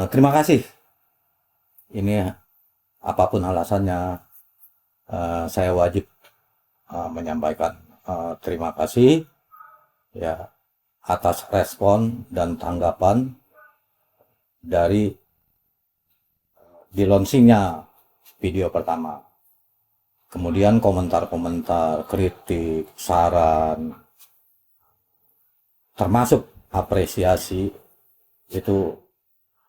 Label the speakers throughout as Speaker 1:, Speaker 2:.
Speaker 1: Terima kasih. Ini apapun alasannya, saya wajib menyampaikan terima kasih ya atas respon dan tanggapan dari di launchingnya video pertama. Kemudian komentar-komentar, kritik, saran, termasuk apresiasi itu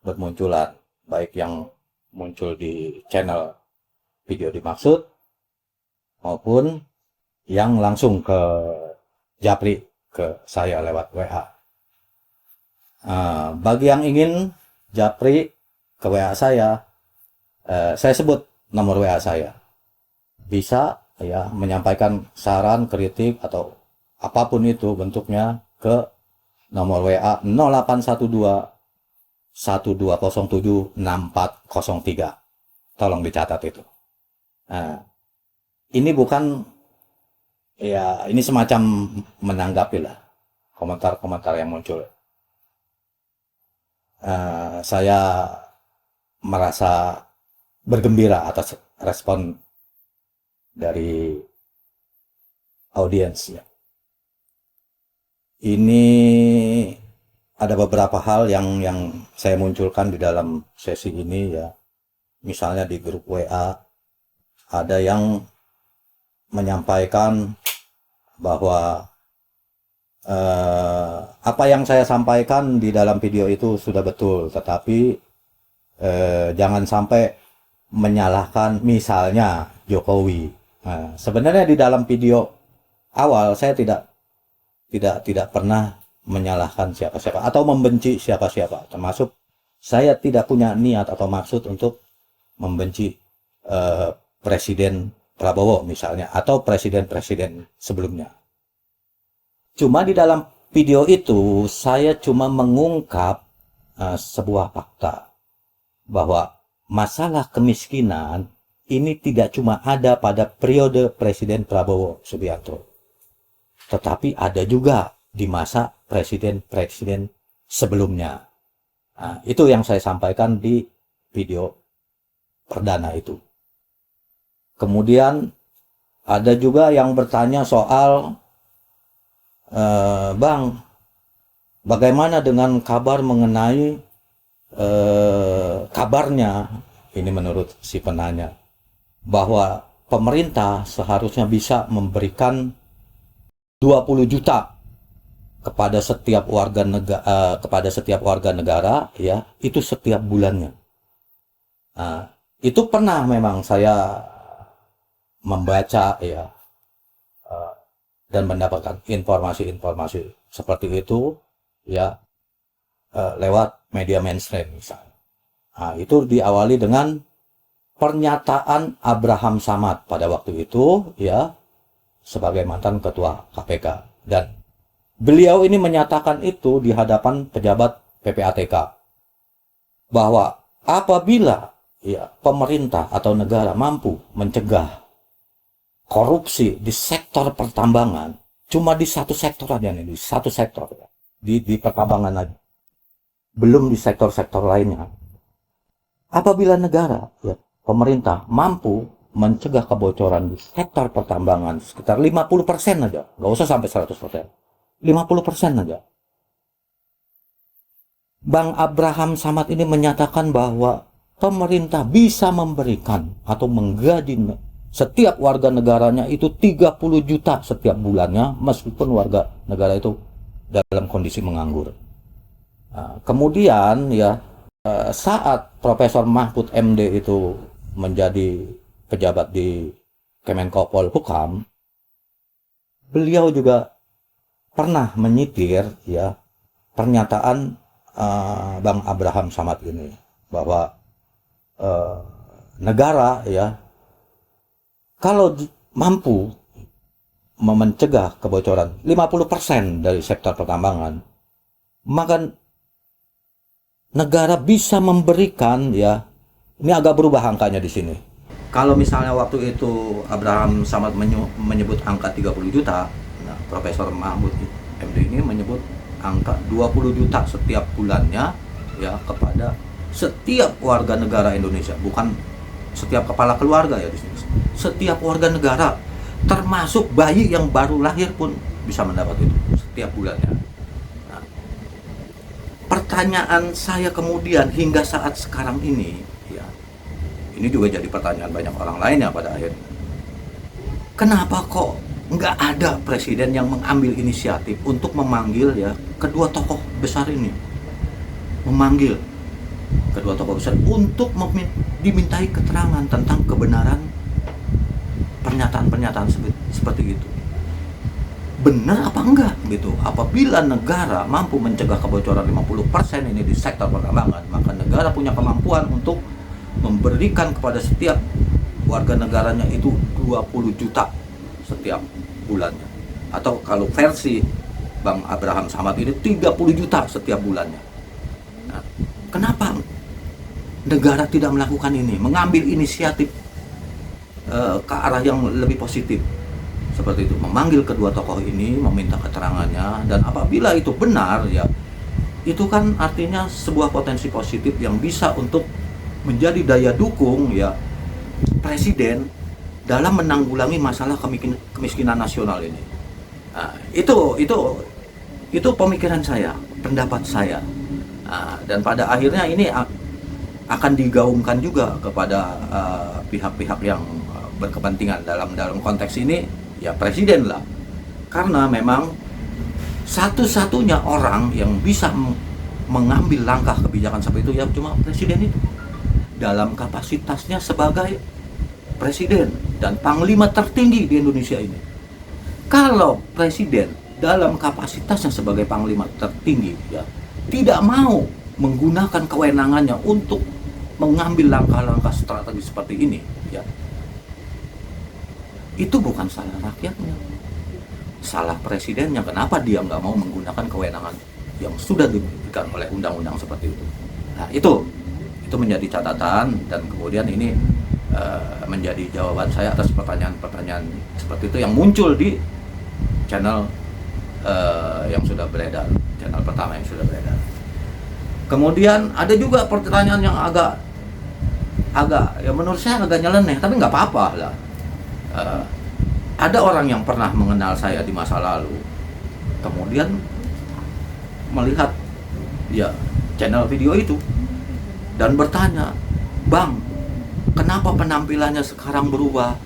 Speaker 1: bermunculan, baik yang muncul di channel video dimaksud maupun yang langsung ke Japri, ke saya lewat WA. Bagi yang ingin Japri ke WA saya sebut nomor WA saya. Bisa ya menyampaikan saran, kritik atau apapun itu bentuknya ke nomor WA 0812 1207 6403. Tolong dicatat itu. Nah, ini bukan ya ini semacam menanggapi lah komentar-komentar yang muncul. Saya merasa bergembira atas respon dari audiens ya. Ini ada beberapa hal yang saya munculkan di dalam sesi ini ya. Misalnya di grup WA ada yang menyampaikan bahwa apa yang saya sampaikan di dalam video itu sudah betul, tetapi jangan sampai menyalahkan misalnya Jokowi. Nah, sebenarnya di dalam video awal saya tidak pernah menyalahkan siapa-siapa atau membenci siapa-siapa, termasuk saya tidak punya niat atau maksud untuk membenci Presiden Prabowo misalnya atau presiden-presiden sebelumnya. Cuma di dalam video itu saya cuma mengungkap sebuah fakta bahwa masalah kemiskinan ini tidak cuma ada pada periode Presiden Prabowo Subianto, tetapi ada juga di masa presiden-presiden sebelumnya. Nah, itu yang saya sampaikan di video perdana itu. Kemudian ada juga yang bertanya soal Bang, bagaimana dengan kabar mengenai kabarnya, ini menurut si penanya, bahwa pemerintah seharusnya bisa memberikan 20 juta kepada setiap warga negara ya, itu setiap bulannya. Nah, itu pernah memang saya membaca ya dan mendapatkan informasi-informasi seperti itu ya lewat media mainstream misalnya. Nah, itu diawali dengan pernyataan Abraham Samad pada waktu itu ya sebagai mantan ketua KPK, dan beliau ini menyatakan itu di hadapan pejabat PPATK bahwa apabila ya pemerintah atau negara mampu mencegah korupsi di sektor pertambangan, cuma di satu sektor aja nih, di satu sektor ya, di pertambangan aja, belum di sektor-sektor lainnya. Apabila negara ya pemerintah mampu mencegah kebocoran di sektor pertambangan sekitar 50% aja, nggak usah sampai 100%, 50% aja. Bang Abraham Samad ini menyatakan bahwa pemerintah bisa memberikan atau menggaji setiap warga negaranya itu 30 juta setiap bulannya, meskipun warga negara itu dalam kondisi menganggur. Nah, kemudian ya saat Profesor Mahfud MD itu menjadi pejabat di Kemenko Polhukam, beliau juga pernah menyitir ya pernyataan Bang Abraham Samad ini bahwa negara ya kalau mampu mencegah kebocoran 50% dari sektor pertambangan, maka negara bisa memberikan ya, ini agak berubah angkanya di sini. Kalau misalnya waktu itu Abraham Samad menyebut angka 30 juta, nah, Profesor Mahfud MD ini menyebut angka 20 juta setiap bulannya ya kepada setiap warga negara Indonesia, bukan setiap kepala keluarga ya di sini. Setiap warga negara, termasuk bayi yang baru lahir pun bisa mendapat itu setiap bulannya. Nah, pertanyaan saya kemudian hingga saat sekarang ini, ya, ini juga jadi pertanyaan banyak orang lainnya pada akhirnya. Kenapa kok nggak ada presiden yang mengambil inisiatif untuk memanggil ya kedua tokoh besar ini, memanggil kedua tokoh besar untuk dimintai keterangan tentang kebenaran pernyataan-pernyataan seperti itu. Benar apa enggak gitu? Apabila negara mampu mencegah kebocoran 50% ini di sektor pertambangan, maka negara punya kemampuan untuk memberikan kepada setiap warga negaranya itu 20 juta setiap bulannya. Atau kalau versi Bang Abraham Samad ini 30 juta setiap bulannya. Nah, kenapa negara tidak melakukan ini, mengambil inisiatif ke arah yang lebih positif seperti itu, memanggil kedua tokoh ini, meminta keterangannya, dan apabila itu benar ya, itu kan artinya sebuah potensi positif yang bisa untuk menjadi daya dukung ya presiden dalam menanggulangi masalah kemiskinan nasional ini. Nah, itu pemikiran saya, pendapat saya. Nah, dan pada akhirnya ini akan digaungkan juga kepada pihak-pihak yang berkepentingan dalam konteks ini, ya presiden lah. Karena memang satu-satunya orang yang bisa mengambil langkah kebijakan seperti itu ya cuma presiden itu, dalam kapasitasnya sebagai presiden dan panglima tertinggi di Indonesia ini. Kalau presiden dalam kapasitasnya sebagai panglima tertinggi ya tidak mau menggunakan kewenangannya untuk mengambil langkah-langkah strategi seperti ini ya, itu bukan salah rakyatnya, salah presidennya. Kenapa dia nggak mau menggunakan kewenangan yang sudah diberikan oleh undang-undang seperti itu? Nah, itu menjadi catatan, dan kemudian ini menjadi jawaban saya atas pertanyaan-pertanyaan seperti itu yang muncul di channel yang sudah beredar, channel pertama yang sudah beredar. Kemudian ada juga pertanyaan yang agak ya menurut saya agak nyeleneh, tapi nggak apa-apa lah. Ada orang yang pernah mengenal saya di masa lalu, kemudian melihat ya channel video itu dan bertanya, "Bang, kenapa penampilannya sekarang berubah?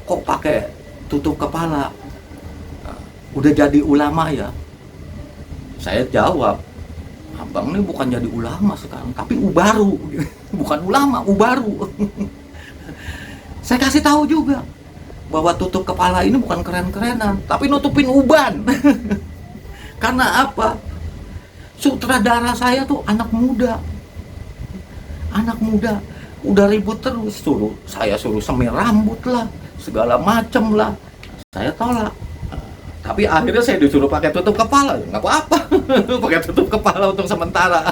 Speaker 1: Kok pakai tutup kepala? Udah jadi ulama ya?" Saya jawab, "Abang ini bukan jadi ulama sekarang, tapi ubaru." Bukan ulama, ubaru. Saya kasih tahu juga bahwa tutup kepala ini bukan keren-kerenan, tapi nutupin uban. Karena apa? Sutradara saya tuh anak muda, udah ribut terus, saya suruh semir rambut lah, segala macem lah, saya tolak. Tapi akhirnya saya disuruh pakai tutup kepala, ya nggak apa-apa. Pakai tutup kepala untuk sementara.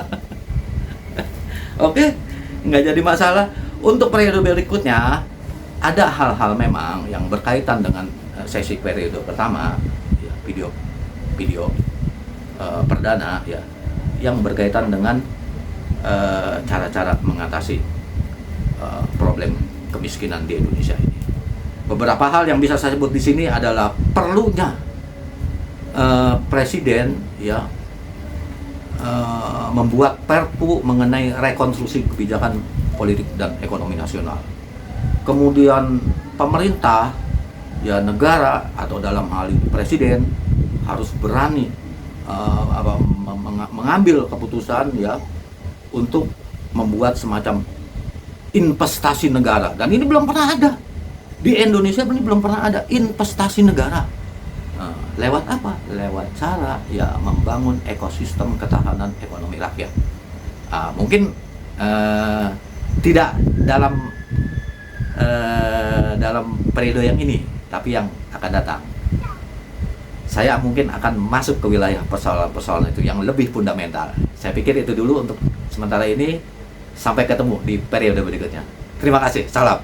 Speaker 1: Oke, nggak jadi masalah. Untuk periode berikutnya ada hal-hal memang yang berkaitan dengan sesi periode pertama, ya, video perdana ya, yang berkaitan dengan cara-cara mengatasi problem kemiskinan di Indonesia ini. Beberapa hal yang bisa saya sebut di sini adalah perlunya presiden ya membuat perpu mengenai rekonstruksi kebijakan politik dan ekonomi nasional. Kemudian pemerintah ya, negara atau dalam hal ini presiden harus berani mengambil keputusan ya untuk membuat semacam investasi negara, dan ini belum pernah ada di Indonesia. Ini belum pernah ada investasi negara. Lewat apa? Lewat cara ya membangun ekosistem ketahanan ekonomi rakyat. Mungkin tidak dalam periode yang ini, tapi yang akan datang saya mungkin akan masuk ke wilayah persoalan-persoalan itu yang lebih fundamental. Saya pikir itu dulu untuk sementara ini. Sampai ketemu di periode berikutnya. Terima kasih. Salam.